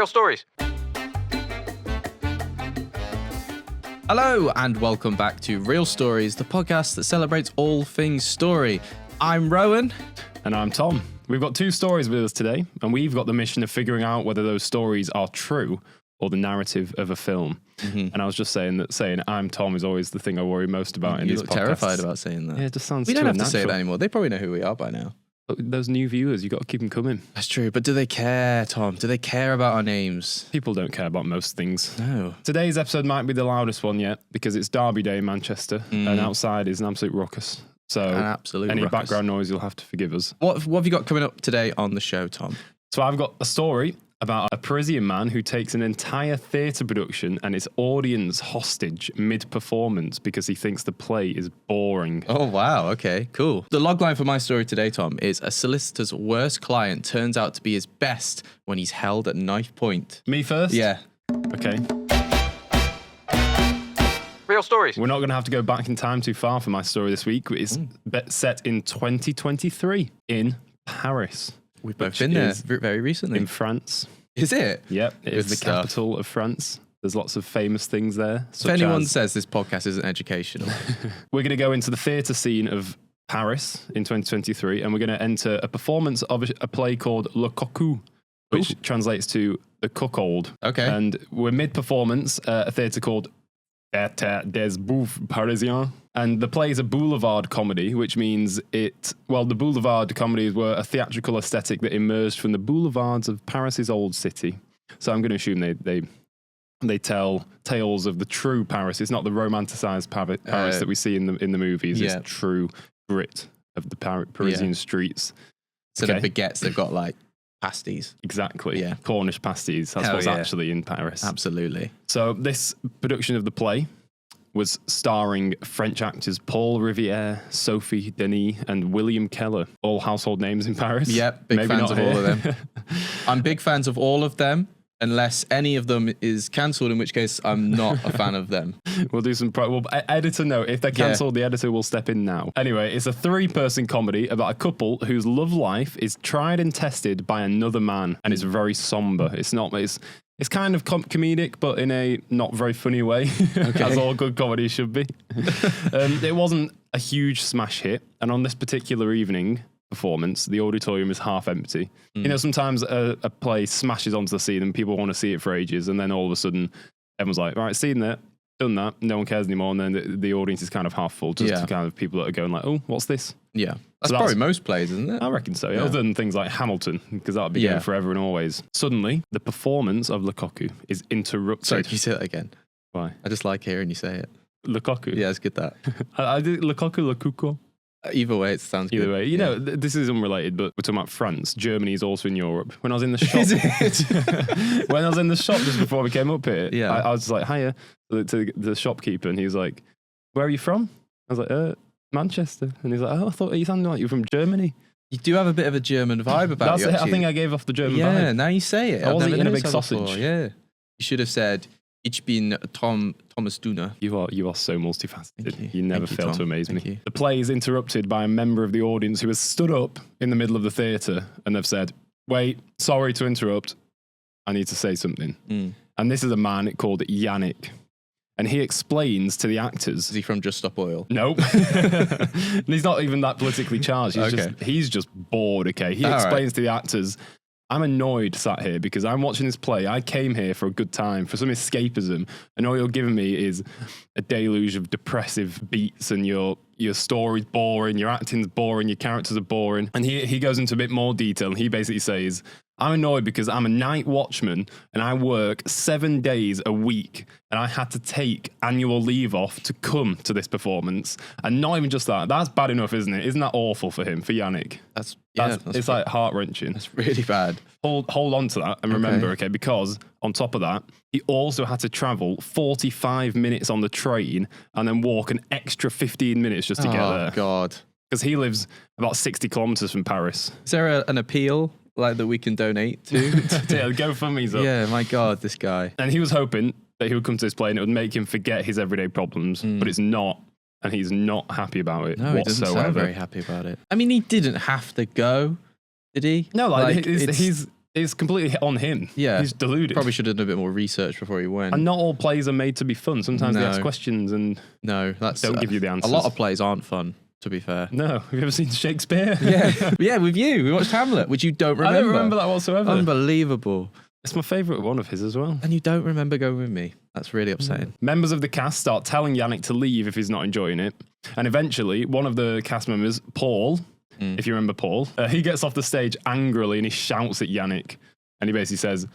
Real stories. Hello and welcome back to Real Stories, the podcast that celebrates all things story. I'm Rowan. And I'm Tom. We've got two stories with us today, and we've got the mission of figuring out whether those stories are true or the narrative of a film. Mm-hmm. And I was just saying I'm Tom is always the thing I worry most about in these podcasts. You look terrified about saying that. Yeah, it just sounds We too don't have unnatural. to say that anymore. They probably know who we are by now. But those new viewers, you've got to keep them coming. That's true, but do they care, Tom? Do they care about our names? People don't care about most things. No. Today's episode might be the loudest one yet, because it's Derby Day in Manchester, and outside is an absolute ruckus. So any background noise, you'll have to forgive us. What have you got coming up today on the show, Tom? So I've got a story about a Parisian man who takes an entire theatre production and its audience hostage mid-performance because he thinks the play is boring. Oh, wow. Okay, cool. The logline for my story today, Tom, is a solicitor's worst client turns out to be his best when he's held at knife point. Me first? Yeah. Okay. Real stories. We're not going to have to go back in time too far for my story this week. It's set in 2023 in Paris. We've both been there very recently. In France. Is it? Yep, it is the capital of France. There's lots of famous things there. If anyone says this podcast isn't educational. We're going to go into the theatre scene of Paris in 2023, and we're going to enter a performance of a play called Le Cocu, which translates to The Cuckold. Okay. And we're mid-performance at a theatre called Théâtre des Bouffes Parisiens. And the play is a boulevard comedy, which means the boulevard comedies were a theatrical aesthetic that emerged from the boulevards of Paris's old city. So I'm going to assume they tell tales of the true Paris. It's not the romanticized Paris that we see in the movies. Yeah. It's true grit of the Parisian streets. So the baguettes, they've got like pasties. Exactly. Yeah. Cornish pasties. That's what's actually in Paris. Absolutely. So this production of the play was starring French actors Paul Riviere, Sophie Denis, and William Keller, all household names in Paris. Yep, big fans of all of them. I'm big fans of all of them, unless any of them is cancelled, in which case I'm not a fan of them. We'll do some editor note. If they're cancelled, the editor will step in now. Anyway, it's a 3-person comedy about a couple whose love life is tried and tested by another man, and it's very somber. It's kind of comedic, but in a not very funny way, as all good comedy should be. It wasn't a huge smash hit, and on this particular evening performance, the auditorium is half empty. You know, sometimes a play smashes onto the scene and people want to see it for ages, and then all of a sudden, everyone's like, all right, seen that, done that, no one cares anymore, and then the audience is kind of half full, just to kind of people that are going like, oh, what's this? Yeah. That's probably most plays, isn't it? I reckon so, yeah. Other than things like Hamilton, because that would be going forever and always. Suddenly, the performance of Le Cocu is interrupted. Sorry, can you say that again? Why? I just like hearing you say it. Le Cocu? Yeah, it's good that. I did Le Cocu, Le Cuco. Either way, it sounds good. Either way. You know, this is unrelated, but we're talking about France. Germany is also in Europe. When I was in the shop... Is it? When I was in the shop just before we came up here, I was just like, hiya, to the shopkeeper, and he was like, where are you from? I was like, Manchester. And he's like, oh, I thought you sounded like you're from Germany. You do have a bit of a German vibe about you, I think I gave off the German vibe. Yeah, now you say it. I wasn't eating a big sausage. Before. Yeah. You should have said, Ich bin Thomas Duna. You are so multifaceted. You never fail to amaze me. You. The play is interrupted by a member of the audience who has stood up in the middle of the theatre and they've said, wait, sorry to interrupt. I need to say something. And this is a man called Yannick. And he explains to the actors... Is he from Just Stop Oil? Nope. He's not even that politically charged. He's just bored, okay? He explains to the actors, I'm annoyed sat here because I'm watching this play. I came here for a good time, for some escapism, and all you're giving me is a deluge of depressive beats and your story's boring, your acting's boring, your characters are boring. And he goes into a bit more detail, and he basically says... I'm annoyed because I'm a night watchman and I work 7 days a week and I had to take annual leave off to come to this performance. And not even just that, that's bad enough, isn't it? Isn't that awful for him, for Yannick? It's like heart-wrenching. That's really bad. Hold on to that and remember, okay, because on top of that, he also had to travel 45 minutes on the train and then walk an extra 15 minutes just to get there. Oh, God. Because he lives about 60 kilometres from Paris. Is there an appeal like that we can donate to? Yeah, GoFundMe's up. Yeah, my God, this guy. And he was hoping that he would come to this play and it would make him forget his everyday problems, but it's not. And he's not happy about it whatsoever. He doesn't sound very happy about it. I mean, he didn't have to go, did he? No, he's It's completely on him. Yeah. He's deluded. Probably should have done a bit more research before he went. And not all plays are made to be fun. Sometimes they ask questions and don't give you the answers. A lot of plays aren't fun, to be fair. No. Have you ever seen Shakespeare? Yeah, with you. We watched Hamlet, which you don't remember. I don't remember that whatsoever. Unbelievable. It's my favourite one of his as well. And you don't remember going with me. That's really upsetting. Members of the cast start telling Yannick to leave if he's not enjoying it. And eventually, one of the cast members, Paul, if you remember Paul, he gets off the stage angrily and he shouts at Yannick. And he basically says,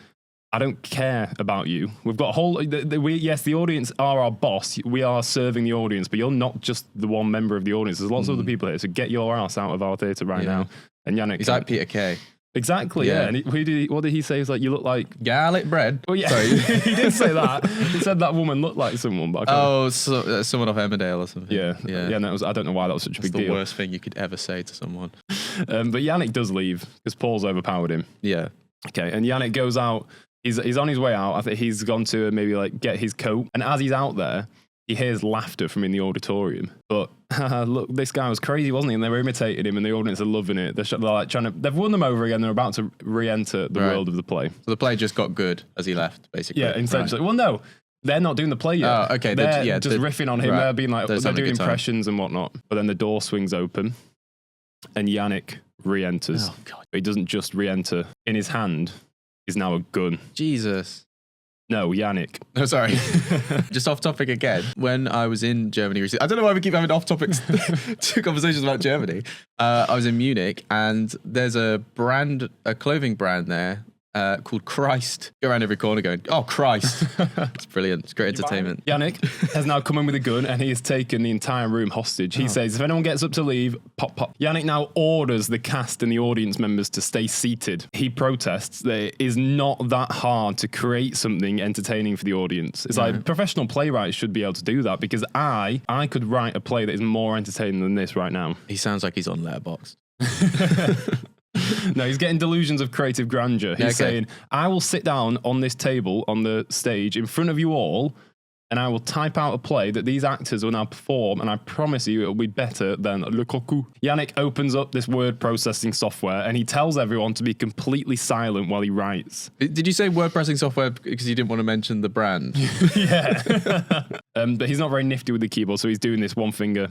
I don't care about you. We've got a whole... yes, the audience are our boss. We are serving the audience, but you're not just the one member of the audience. There's lots of other people here, so get your ass out of our theatre right now. And Yannick... He's like Peter Kay. Exactly, yeah. And what did he say? He's like, you look like... garlic bread. Oh, yeah. Sorry. He did say that. He said that woman looked like someone, but someone off Emmerdale or something. Yeah. No, I don't know why that was such a big deal. It's the worst thing you could ever say to someone. But Yannick does leave because Paul's overpowered him. Yeah. Okay, and Yannick goes out. He's on his way out. I think he's gone to maybe like get his coat. And as he's out there, he hears laughter from in the auditorium. But look, this guy was crazy, wasn't he? And they were imitating him, and the audience are loving it. They're like they've won them over again. They're about to re-enter the world of the play. So the play just got good as he left, basically. Yeah, essentially. Right. Well, no, they're not doing the play yet. Oh, okay. They're just riffing on him. Right. They're being like, they're doing impressions and whatnot. But then the door swings open, and Yannick re-enters. Oh, God. But he doesn't just re-enter. In his hand is now a gun. Jesus. No, Yannick. Oh, sorry. Just off topic again. When I was in Germany recently, I don't know why we keep having off topic conversations about Germany. I was in Munich, and there's a clothing brand there called Christ. Go around every corner going, oh, Christ. It's brilliant. It's great entertainment. Yannick has now come in with a gun and he has taken the entire room hostage. He says, if anyone gets up to leave, pop, pop. Yannick now orders the cast and the audience members to stay seated. He protests that it is not that hard to create something entertaining for the audience. It's like professional playwrights should be able to do that because I could write a play that is more entertaining than this right now. He sounds like he's on Letterboxd. No, he's getting delusions of creative grandeur. He's saying, I will sit down on this table on the stage in front of you all and I will type out a play that these actors will now perform, and I promise you it will be better than Le Cocu. Yannick opens up this word processing software and he tells everyone to be completely silent while he writes. Did you say word processing software because you didn't want to mention the brand? Yeah. But he's not very nifty with the keyboard, so he's doing this one finger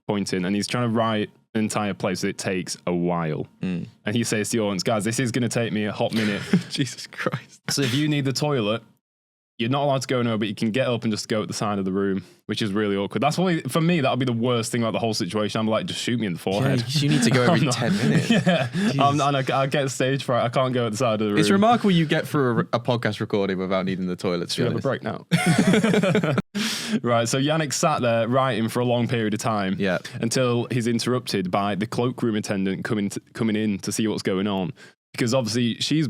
pointing, and he's trying to write an entire play, so it takes a while. And he says to the audience, guys, this is going to take me a hot minute. Jesus Christ. So if you need the toilet, you're not allowed to go nowhere, but you can get up and just go at the side of the room, which is really awkward. That's probably, for me, that would be the worst thing about the whole situation. I'm like, just shoot me in the forehead. Yeah, you need to go every 10 minutes. Yeah. And I get stage fright. I can't go at the side of the room. It's remarkable you get through a podcast recording without needing the toilet. Should we have a break now? Right, so Yannick sat there writing for a long period of time until he's interrupted by the cloakroom attendant coming in to see what's going on. Because obviously she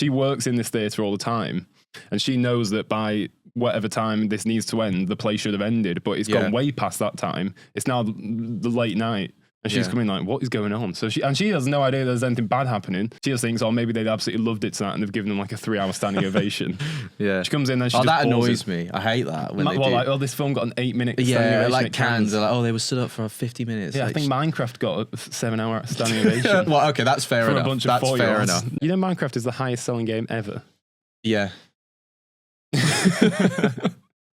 works in this theatre all the time, and she knows that by whatever time this needs to end, the play should have ended, but it's gone way past that time. It's now the late night, and she's coming like, what is going on? So she has no idea there's anything bad happening. She just thinks, oh, maybe they absolutely loved it tonight and they've given them like a 3-hour standing ovation. Yeah. She comes in and she just that annoys me. I hate that. When they do. Like, oh, this film got an 8-minute standing ovation. Like Cannes. They're like, oh, they were stood up for 50 minutes. Yeah, like, I think Minecraft got a 7-hour standing ovation. Well, okay, that's fair enough. That's fair enough. You know Minecraft is the highest selling game ever? Yeah.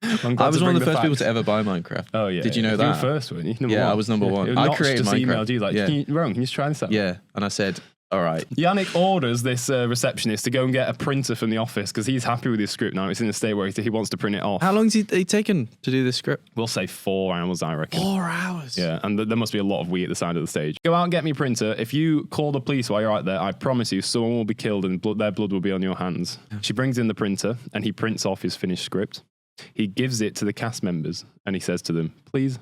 I was one of the first people to ever buy Minecraft. Oh, yeah. Did you know that? You were first, weren't you? Number one. I was number one. I created just Minecraft. Emailed you like, Rowan, can you just try this out? Yeah, and I said, all right. Yannick orders this receptionist to go and get a printer from the office because he's happy with his script now. It's in a state where he wants to print it off. How long has he taken to do this script? We'll say 4 hours, I reckon. 4 hours? Yeah, and there must be a lot of we at the side of the stage. Go out and get me a printer. If you call the police while you're out there, I promise you someone will be killed and their blood will be on your hands. She brings in the printer and he prints off his finished script. He gives it to the cast members and he says to them, please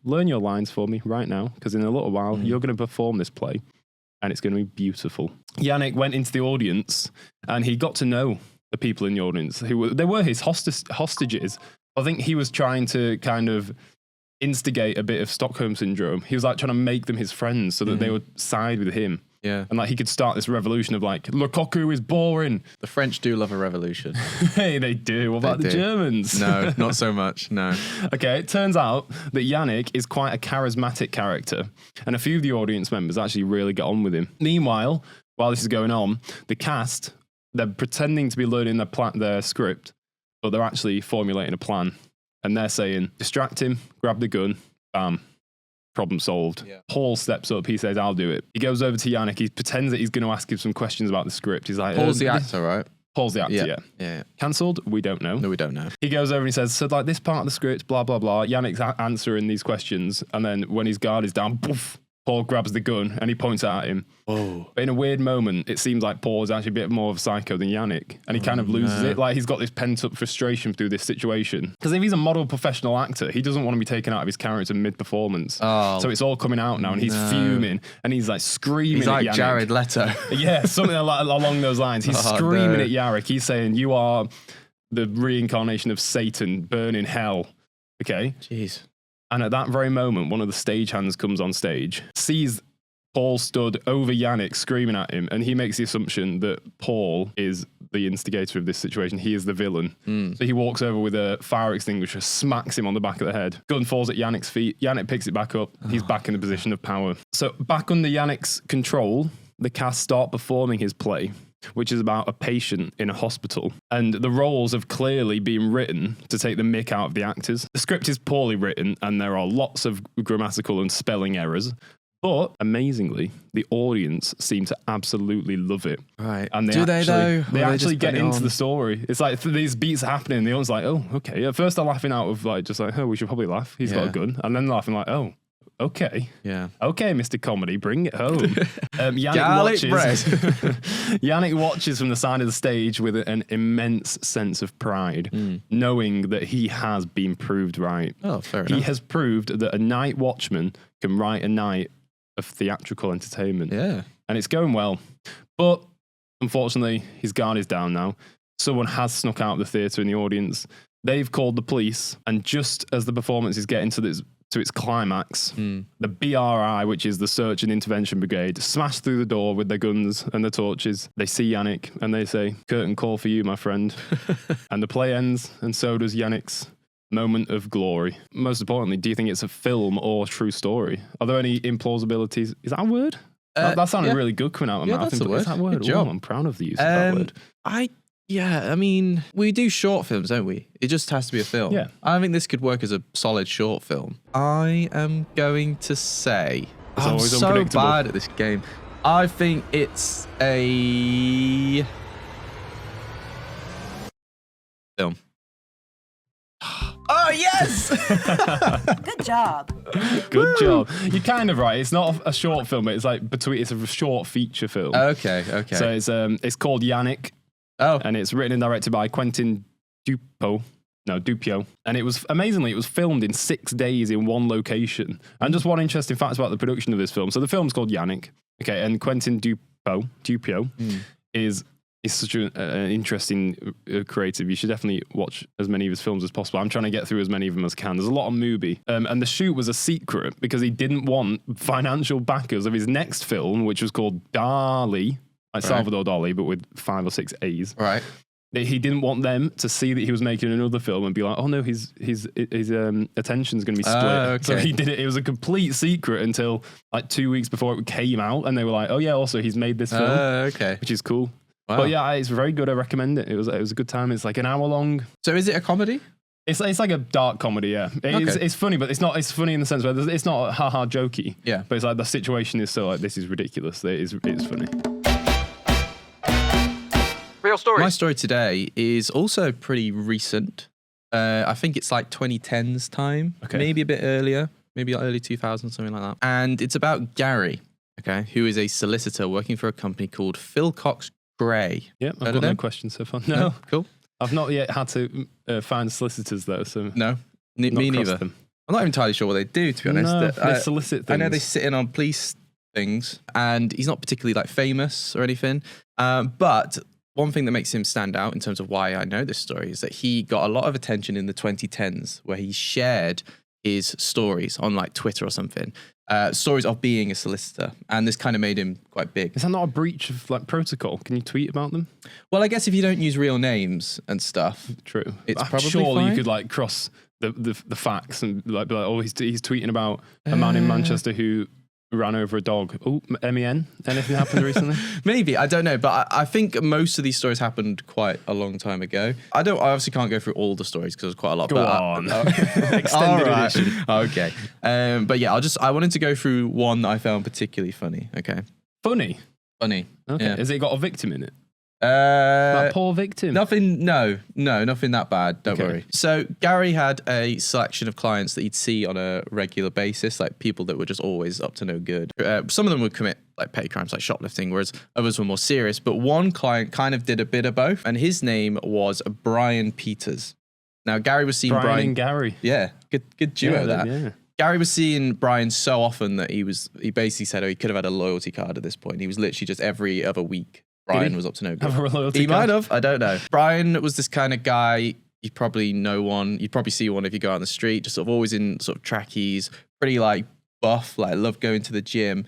learn your lines for me right now, because in a little while you're going to perform this play and it's going to be beautiful. Yannick went into the audience and he got to know the people in the audience. They were his hostages. I think he was trying to kind of instigate a bit of Stockholm syndrome. He was like trying to make them his friends so that they would side with him. Yeah. And like he could start this revolution of like, Le Cocu is boring. The French do love a revolution. Hey, they do. What about the Germans? No, not so much. No. Okay, it turns out that Yannick is quite a charismatic character, and a few of the audience members actually really get on with him. Meanwhile, while this is going on, the cast, they're pretending to be learning their script, but they're actually formulating a plan. And they're saying, distract him, grab the gun, bam, problem solved. Yeah. Paul steps up, he says, I'll do it. He goes over to Yannick, he pretends that he's going to ask him some questions about the script. He's like, Paul's the actor, right? Paul's the actor, yeah. Cancelled? We don't know. No, we don't know. He goes over and he says, so like this part of the script, blah, blah, blah. Yannick's answering these questions. And then when his guard is down, poof, Paul grabs the gun and he points it at him. Oh. But in a weird moment, it seems like Paul is actually a bit more of a psycho than Yannick. And he kind of loses it. Like he's got this pent-up frustration through this situation. Because if he's a model professional actor, he doesn't want to be taken out of his character mid-performance. Oh. So it's all coming out now and he's fuming and he's like screaming he's like at Yannick. Jared Leto. Yeah, something along those lines. He's screaming at Yannick. He's saying, you are the reincarnation of Satan, burn in hell. Okay? Jeez. And at that very moment, one of the stagehands comes on stage, sees Paul stood over Yannick screaming at him, and he makes the assumption that Paul is the instigator of this situation. He is the villain. So he walks over with a fire extinguisher, smacks him on the back of the head. Gun falls at Yannick's feet. Yannick picks it back up. He's back in the position of power. So back under Yannick's control, the cast start performing his play, which is about a patient in a hospital. And the roles have clearly been written to take the mick out of the actors. The script is poorly written and there are lots of grammatical and spelling errors. But amazingly, the audience seem to absolutely love it. Right. And they actually get into the story. It's like these beats are happening and the audience like, oh, okay. At first they're laughing out of like, just like, oh, we should probably laugh. He's got a gun. And then they're laughing like, oh, okay. Yeah. Okay, Mr. Comedy, bring it home. Yannick watches from the side of the stage with an immense sense of pride, knowing that he has been proved right. Oh, fair enough. He has proved that a night watchman can write a night of theatrical entertainment. Yeah. And it's going well. But unfortunately, his guard is down now. Someone has snuck out of the theatre in the audience. They've called the police, and just as the performance is getting to its climax, the BRI, which is the Search and Intervention Brigade, smash through the door with their guns and their torches. They see Yannick and they say, curtain call for you, my friend. And the play ends, and so does Yannick's moment of glory. Most importantly, do you think it's a film or true story? Are there any implausibilities? Is that a word? That sounded really good coming out of my mouth. That's a word. Is that a word? Good job. I'm proud of the use of that word. Yeah, I mean, we do short films, don't we? It just has to be a film. Yeah. I think this could work as a solid short film. I am going to say, I'm so bad at this game. I think it's a film. Oh, yes! Good job. Good job. You're kind of right. It's not a short film, but it's like it's a short feature film. Okay. So it's called Yannick. Oh. And it's written and directed by Quentin Dupieux. And it was filmed in 6 days in one location. And just one interesting fact about the production of this film. So the film's called Yannick. Okay, and Quentin Dupieux is such an interesting creative. You should definitely watch as many of his films as possible. I'm trying to get through as many of them as I can. There's a lot of movie. And the shoot was a secret because he didn't want financial backers of his next film, which was called Dali. Like Salvador Dali, but with 5 or 6 A's. Right. He didn't want them to see that he was making another film and be like, oh no, his attention's going to be split. Okay. So he did it. It was a complete secret until like 2 weeks before it came out. And they were like, oh yeah, also he's made this film. Okay. Which is cool. Wow. But yeah, it's very good. I recommend it. It was a good time. It's like an hour long. So is it a comedy? It's like a dark comedy, yeah. It's funny, but it's funny in the sense where it's not ha-ha jokey. Yeah. But it's like the situation is so like, this is ridiculous. It's funny. Real story. My story today is also pretty recent. I think it's like 2010s time, maybe a bit earlier, maybe like early 2000s, something like that. And it's about Gary, who is a solicitor working for a company called Philcox Gray. Yep, I've got no questions so far. No. Cool. I've not yet had to find solicitors though, so no, me neither. I'm not entirely sure what they do, to be honest. No, they solicit things. I know they sit in on police things, and he's not particularly like famous or anything, but one thing that makes him stand out in terms of why I know this story is that he got a lot of attention in the 2010s where he shared his stories on like Twitter or something, stories of being a solicitor. And this kind of made him quite big. Is that not a breach of like protocol? Can you tweet about them? Well, I guess if you don't use real names and stuff. True. It's probably surely fine. You could like cross the facts and like be like, oh, he's tweeting about a man in Manchester who ran over a dog. Oh, MEN? Anything happened recently? Maybe, I don't know, but I think most of these stories happened quite a long time ago. I obviously can't go through all the stories because there's quite a lot. Go on. Extended edition. Okay. But yeah, I wanted to go through one that I found particularly funny. Okay. Funny? Okay. Yeah. Has it got a victim in it? That poor victim. Nothing that bad. Don't worry. So Gary had a selection of clients that he'd see on a regular basis, like people that were just always up to no good. Some of them would commit like petty crimes like shoplifting, whereas others were more serious. But one client kind of did a bit of both, and his name was Brian Peters. Now Gary was seeing Brian and Gary. Yeah, good duo that. Yeah. Gary was seeing Brian so often that he basically said, he could have had a loyalty card at this point. He was literally just every other week. Brian was up to no good. He might have. I don't know. Brian was this kind of guy. You'd probably know one. You'd probably see one if you go out on the street. Just sort of always in sort of trackies. Pretty like buff. Like loved going to the gym.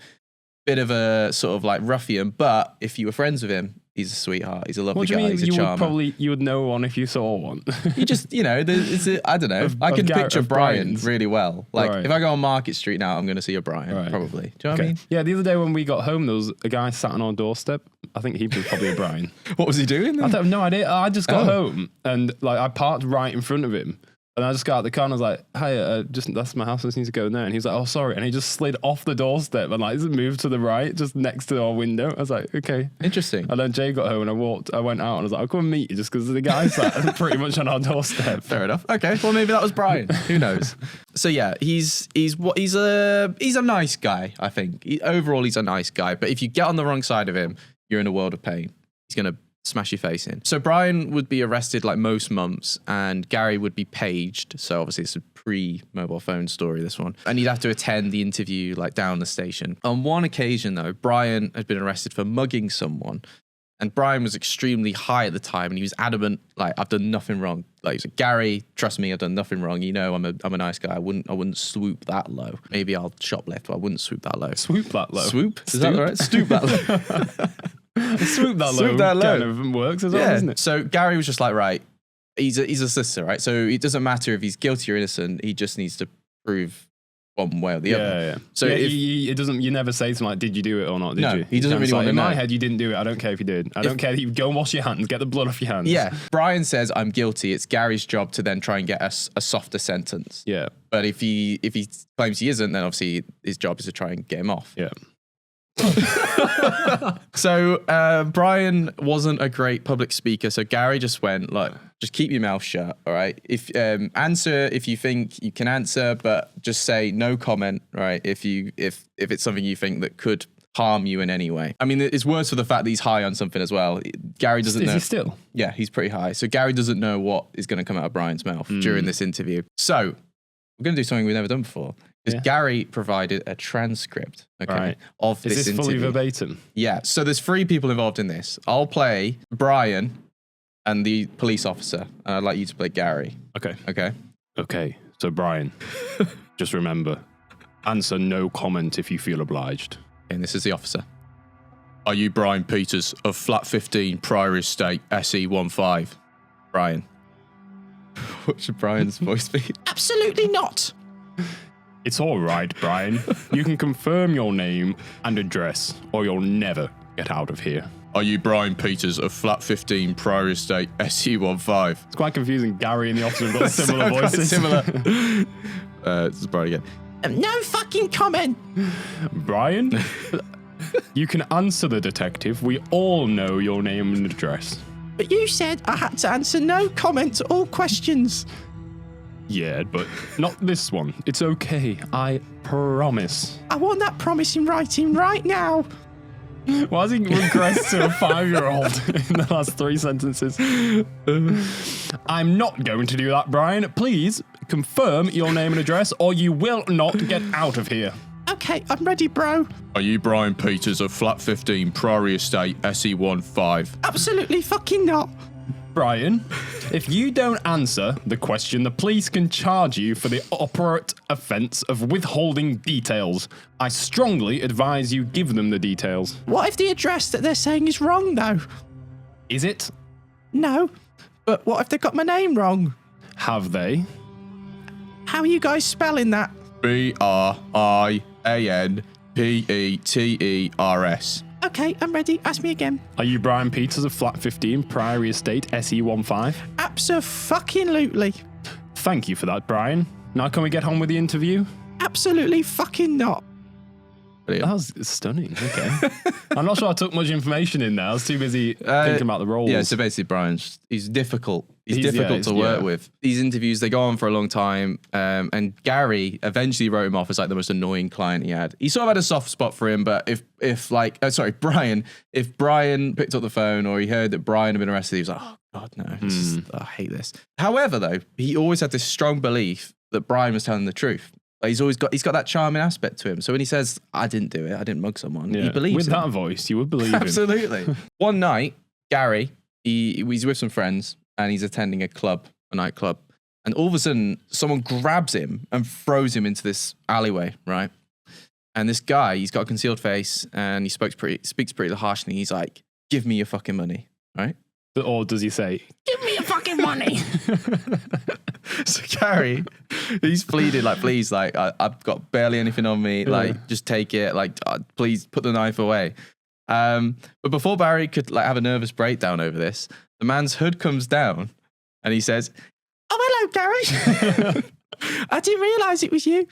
Bit of a sort of like ruffian. But if you were friends with him, he's a sweetheart. He's a lovely guy. He's a charmer. You would know one if you saw one. You just, I don't know. I can picture Brian really well. Like if I go on Market Street now, I'm going to see a Brian probably. Do you know what I mean? Yeah. The other day when we got home, there was a guy sat on our doorstep. I think he was probably a Brian. What was he doing then? I have no idea. I just got home and like I parked right in front of him. And I just got out the car and I was like, hey, that's my house. I just need to go in there. And he's like, oh, sorry. And he just slid off the doorstep and like moved to the right, just next to our window. I was like, okay. Interesting. And then Jay got home and I went out and I was like, I'll come and meet you just because the guy sat pretty much on our doorstep. Fair enough. Okay. Well, maybe that was Brian. Who knows? So yeah, he's a nice guy, I think. Overall, he's a nice guy. But if you get on the wrong side of him, you're in a world of pain. He's going to smash your face in. So Brian would be arrested like most months and Gary would be paged. So obviously it's a pre-mobile phone story, this one. And he'd have to attend the interview like down the station. On one occasion though, Brian had been arrested for mugging someone. And Brian was extremely high at the time and he was adamant, like, I've done nothing wrong. Like, he's like, Gary, trust me, I've done nothing wrong. You know, I'm a nice guy. I wouldn't swoop that low. Maybe I'll shoplift, but I wouldn't swoop that low. Swoop that low? Swoop? Is that right? Stoop that low. Swoop that low kind of works as well, doesn't it? So Gary was just like, right, he's a solicitor, right? So it doesn't matter if he's guilty or innocent. He just needs to prove one way or the other. Yeah. So it doesn't. You never say something like, "Did you do it or not?" Did you? He doesn't really want to know. In my head, you didn't do it. I don't care if you did. I don't care that you go and wash your hands, get the blood off your hands. Yeah. Brian says, "I'm guilty." It's Gary's job to then try and get a softer sentence. Yeah. But if he claims he isn't, then obviously his job is to try and get him off. Yeah. So Brian wasn't a great public speaker, so Gary just went like, just keep your mouth shut, all right? If answer if you think you can answer, but just say no comment, right? If it's something you think that could harm you in any way. I mean, it's worse for the fact that he's high on something as well. Gary doesn't know. Is he still? Yeah, he's pretty high. So Gary doesn't know what is going to come out of Brian's mouth during this interview. So we're going to do something we've never done before. Because Gary provided a transcript, of this interview. Is this fully verbatim? Yeah. So there's 3 people involved in this. I'll play Brian and the police officer, and I'd like you to play Gary. Okay. So Brian, just remember, answer no comment if you feel obliged. And this is the officer. Are you Brian Peters of Flat 15, Priory Estate, SE15? Brian. What should Brian's voice be? Absolutely not. It's all right, Brian. You can confirm your name and address, or you'll never get out of here. Are you Brian Peters of Flat 15, Priory Estate, SE15? It's quite confusing. Gary and the officer have got similar voices. Similar. This is Brian again. No fucking comment. Brian, you can answer the detective. We all know your name and address. But you said I had to answer no comment to all questions. Yeah, but not this one. It's okay. I promise. I want that promise in writing right now. Why has he regressed to a 5-year-old in the last 3 sentences? I'm not going to do that, Brian. Please confirm your name and address or you will not get out of here. Okay, I'm ready, bro. Are you Brian Peters of Flat 15, Priory Estate, SE15? Absolutely fucking not. Brian, if you don't answer the question, the police can charge you for the operate offence of withholding details. I strongly advise you give them the details. What if the address that they're saying is wrong, though? Is it? No, but what if they got my name wrong? Have they? How are you guys spelling that? BRIANPETERS. Peters. Okay, I'm ready. Ask me again. Are you Brian Peters of Flat 15, Priory Estate, SE15? Abso-fucking-lutely. Thank you for that, Brian. Now can we get on with the interview? Absolutely fucking not. That was stunning. Okay. I'm not sure I took much information in there. I was too busy thinking about the roles. Yeah, so basically he's difficult. He's difficult to work with. These interviews, they go on for a long time. And Gary eventually wrote him off as like the most annoying client he had. He sort of had a soft spot for him, but if Brian picked up the phone or he heard that Brian had been arrested, he was like, oh God, no, I hate this. However, though, he always had this strong belief that Brian was telling the truth. Like he's got that charming aspect to him. So when he says, I didn't do it, I didn't mug someone, he believes with him. that voice, you would believe him. Absolutely. One night, Gary, he's with some friends and he's attending a nightclub. And all of a sudden, someone grabs him and throws him into this alleyway, right? And this guy, he's got a concealed face and he speaks pretty harshly. He's like, give me your fucking money, right? Or does he say, give me your fucking money? So Gary, he's pleaded like, please, like I've got barely anything on me, like just take it, like please put the knife away. But before Barry could like have a nervous breakdown over this, the man's hood comes down and he says, "Oh, hello, Gary. I didn't realise it was you."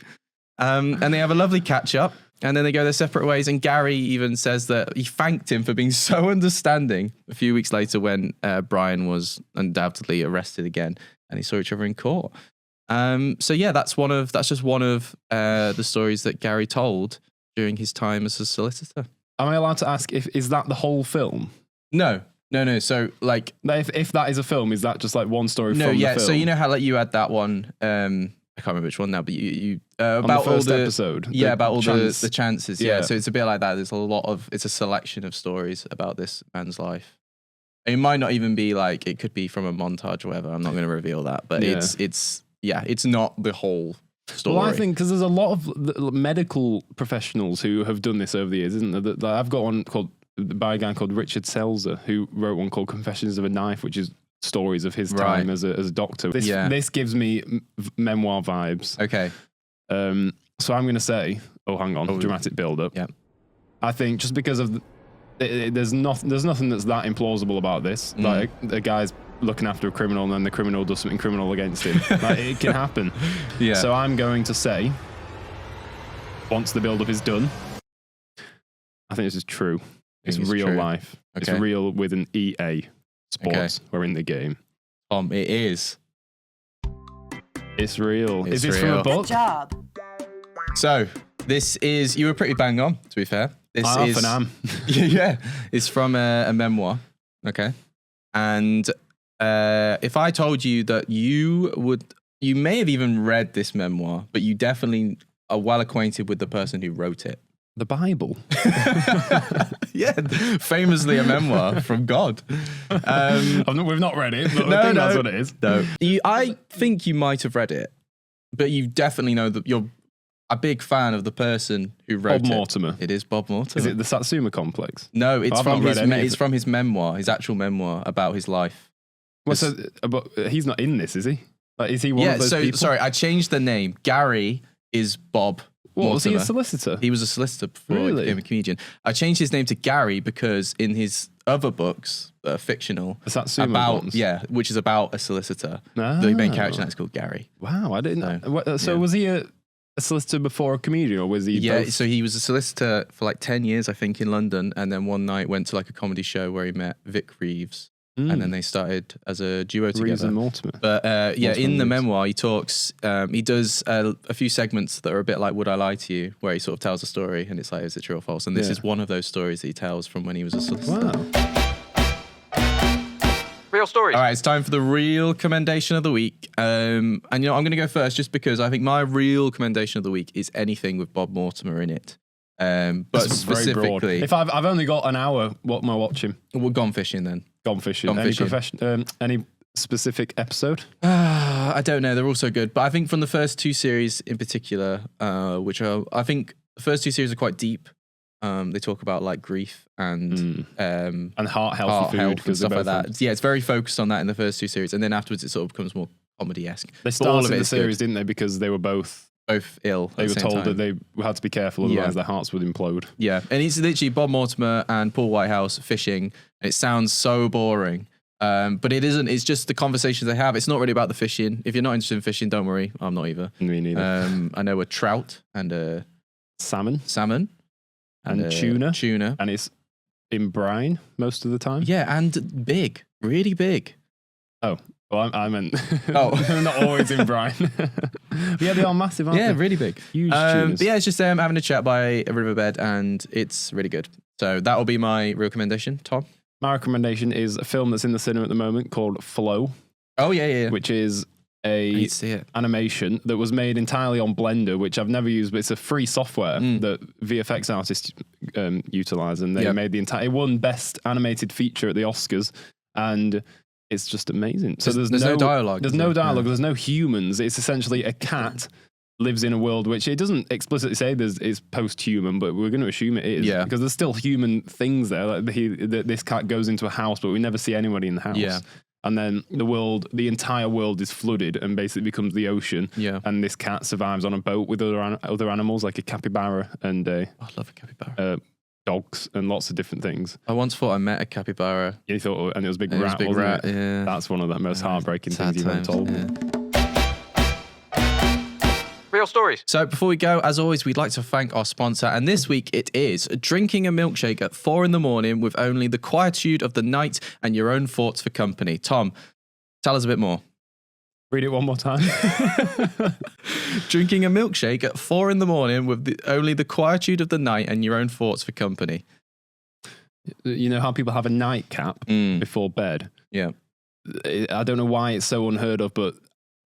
And they have a lovely catch up. And then they go their separate ways. And Gary even says that he thanked him for being so understanding a few weeks later when Brian was undoubtedly arrested again and he saw each other in court. So yeah, that's just one of the stories that Gary told during his time as a solicitor. Am I allowed to ask is that the whole film? No. So like, if that is a film, is that just like one story from the film? So you know how like you had that one. I can't remember which one now, but you about the first episode. Yeah, about all the chances. Yeah, so it's a bit like that. There's it's a selection of stories about this man's life. It might not even be like, it could be from a montage or whatever. I'm not going to reveal that, but it's not the whole story. Well, I think because there's a lot of medical professionals who have done this over the years, isn't there? I've got one by a guy called Richard Selzer, who wrote one called Confessions of a Knife, which is stories of his time as a doctor. This gives me memoir vibes. Okay. So I'm going to say, dramatic build-up. Yeah. I think just because of there's nothing that's that implausible about this. Like the guy's looking after a criminal and then the criminal does something criminal against him. Like, it can happen. Yeah. So I'm going to say, once the build-up is done, I think this is true. It's real life. Okay. It's real with an EA. Sports were in the game. It is. It's real. It's is this real. from a book? Good job. So this is, you were pretty bang on, to be fair. This I often am. Yeah. It's from a memoir. Okay. And if I told you that you may have even read this memoir, but you definitely are well acquainted with the person who wrote it. The Bible. Yeah, famously a memoir from God. We've not read it, but I think that's what it is. No. I think you might have read it, but you definitely know that you're a big fan of the person who wrote Bob Mortimer. It is Bob Mortimer. Is it the Satsuma Complex? No, it's from his memoir, his actual memoir about his life. Well, but he's not in this, is he? Like, is he one of those people? Sorry, I changed the name. Gary is Bob. What, was he a solicitor? He was a solicitor before he became a comedian. I changed his name to Gary because in his other books that are fictional, which is about a solicitor, the main character in that is called Gary. Wow, I didn't know. So was he a solicitor before a comedian, or was he both? So he was a solicitor for like 10 years, I think, in London, and then one night went to like a comedy show where he met Vic Reeves. And then they started as a duo together. Reeves and Mortimer. But in the memoir, he talks, he does a few segments that are a bit like Would I Lie to You, where he sort of tells a story and it's like, is it true or false? And this is one of those stories that he tells from when he was a solicitor. Wow. Real stories. All right, it's time for the real commendation of the week. And I'm going to go first just because I think my real commendation of the week is anything with Bob Mortimer in it. But specifically, if I've only got an hour, what am I watching? We're Gone Fishing then. Gone Fishing. Any specific episode? I don't know. They're all so good, but I think from the first two series in particular, I think the first two series are quite deep. They talk about like grief and heart healthy food and stuff like that. Yeah, it's very focused on that in the first two series, and then afterwards it sort of becomes more comedy-esque. They started the series, didn't they? Because they were both both ill. They were told that they had to be careful, otherwise their hearts would implode. Yeah, and it's literally Bob Mortimer and Paul Whitehouse fishing. And it sounds so boring, but it isn't. It's just the conversations they have. It's not really about the fishing. If you're not interested in fishing, don't worry. I'm not either. Me neither. I know a trout and salmon and tuna, and it's in brine most of the time. Yeah, and big, really big. Oh. Well, I meant they're not always in brine. Yeah, they are massive, aren't they? Yeah, really big. Huge tunas. But yeah, it's just them having a chat by a riverbed, and it's really good. So that will be my recommendation, Tom. My recommendation is a film that's in the cinema at the moment called Flow. Oh, yeah. Which is I need to see it. Animation that was made entirely on Blender, which I've never used, but it's a free software that VFX artists utilize, and they made the entire. It won Best Animated Feature at the Oscars, and it's just amazing. So there's no dialogue. There's no dialogue. There's no humans. It's essentially a cat lives in a world which it doesn't explicitly say it's post-human, but we're going to assume it is. Yeah. Because there's still human things there. Like this cat goes into a house, but we never see anybody in the house. Yeah. And then the entire world is flooded and basically becomes the ocean. Yeah. And this cat survives on a boat with other animals like a capybara and I love a capybara. Dogs and lots of different things. I once thought I met a capybara. You thought, and it was a big rat, wasn't it? Yeah. That's one of the most heartbreaking things you've ever told me. Real stories. So before we go, as always, we'd like to thank our sponsor. And this week it is drinking a milkshake at 4 a.m. with only the quietude of the night and your own thoughts for company. Tom, tell us a bit more. Read it one more time. Drinking a milkshake at 4 a.m. with only the quietude of the night and your own thoughts for company. You know how people have a nightcap before bed? Yeah. I don't know why it's so unheard of, but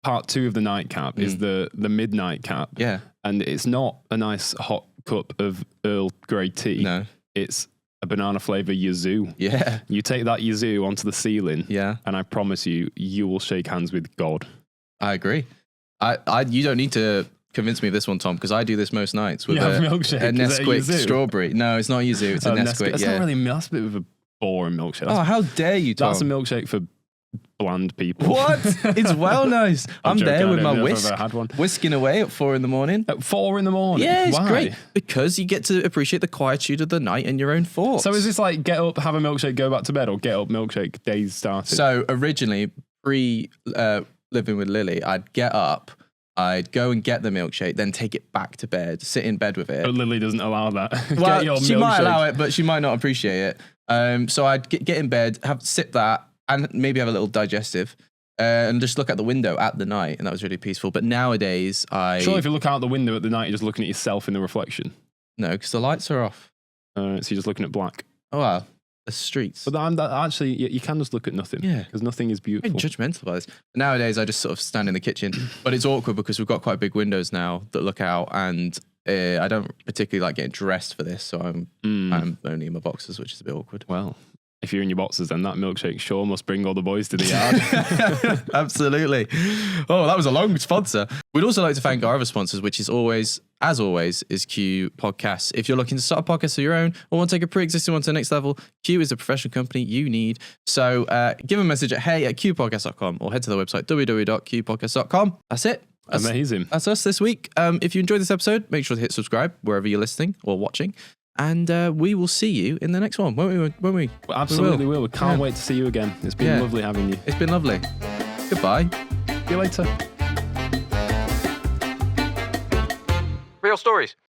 part 2 of the nightcap is the midnight cap. Yeah. And it's not a nice hot cup of Earl Grey tea. No. It's a banana flavour yazoo. Yeah. You take that yazoo onto the ceiling. Yeah. And I promise you will shake hands with God. I agree. You don't need to convince me of this one, Tom, because I do this most nights with a Nesquik strawberry. No, it's not yazoo. It's a Nesquik. That's not really. That's a bit of a boring milkshake. Oh, how dare you, Tom? That's a milkshake for bland people. What? It's well nice. I'm there with my whisk, whisking away at 4 a.m. At 4 a.m? Yeah, it's great because you get to appreciate the quietude of the night and your own thoughts. So is this like get up, have a milkshake, go back to bed, or get up, milkshake, days started? So originally, living with Lily, I'd get up, I'd go and get the milkshake, then take it back to bed, sit in bed with it. But Lily doesn't allow that. Well, she might allow it, but she might not appreciate it. So I'd get in bed, sip that, and maybe have a little digestive, and just look out the window at the night, and that was really peaceful. But nowadays, Surely if you look out the window at the night, you're just looking at yourself in the reflection. No, because the lights are off. So you're just looking at black. Oh, wow. The streets. But actually, you can just look at nothing. Yeah. Because nothing is beautiful. I'm judgmental about this. Nowadays, I just sort of stand in the kitchen. But it's awkward because we've got quite big windows now that look out, and I don't particularly like getting dressed for this, so I'm only in my boxers, which is a bit awkward. Well, if you're in your boxers, then that milkshake sure must bring all the boys to the yard. Absolutely. Oh, that was a long sponsor. We'd also like to thank our other sponsors, which is as always, is Q Podcasts. If you're looking to start a podcast of your own or want to take a pre-existing one to the next level, Q is the professional company you need. So give them a message at hey@qpodcast.com or head to the website www.qpodcast.com. That's it. Amazing. That's us this week. If you enjoyed this episode, make sure to hit subscribe wherever you're listening or watching. And we will see you in the next one, won't we? We absolutely will. We can't wait to see you again. It's been lovely having you. It's been lovely. Goodbye. See you later. Real stories.